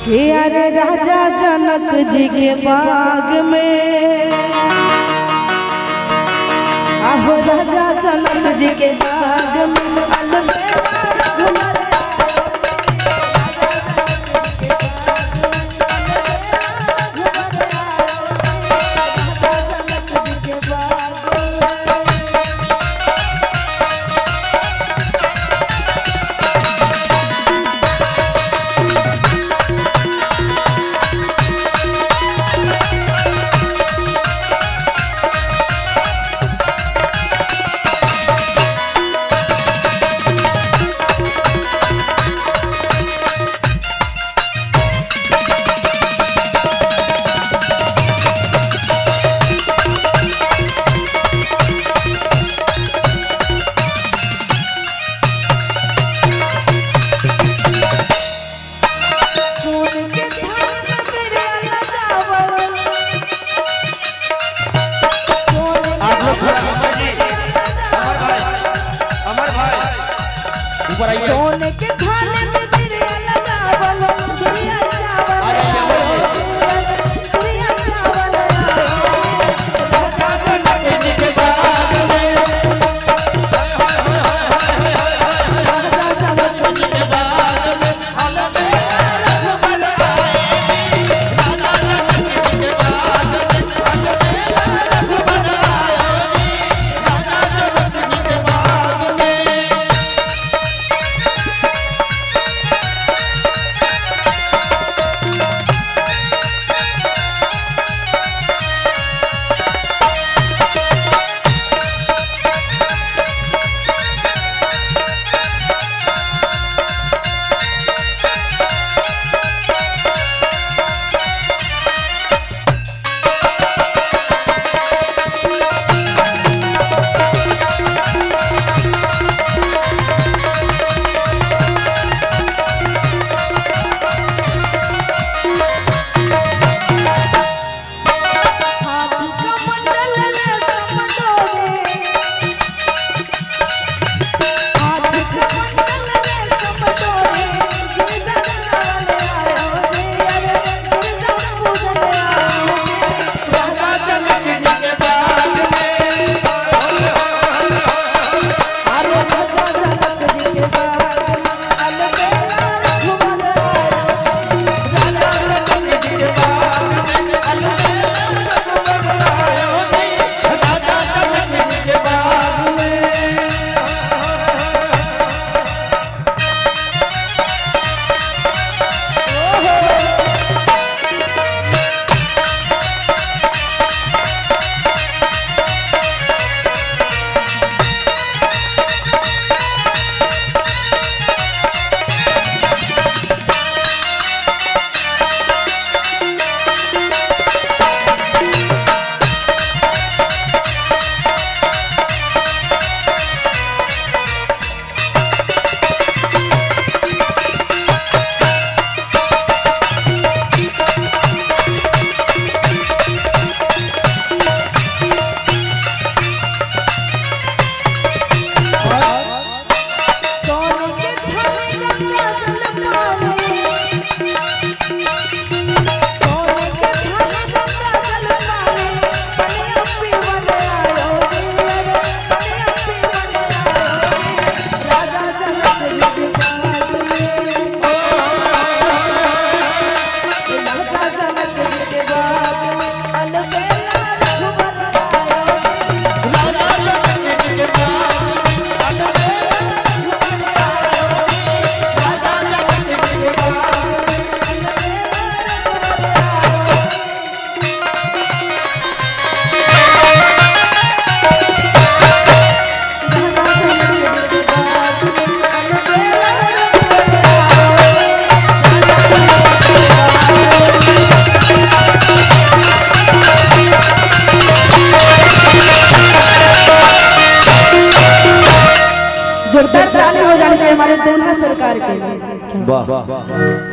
अरे राजा जनक जी के बाग में, आहो राजा जनक जी के बाग में अलबेला घुमर सोने के थाने में तेरे लगावल दुनिया चावल दुनिया चावल राजा जनक जी के बाग में राजा जनक जी के बाग में अलबेला घुमर आए राजा जनक जी के बाग में अलबेला घुमर आए राजा जनक जी के बाग में। जोरदार ताली हो जानी चाहिए हमारे दोनों सरकार के। वाह।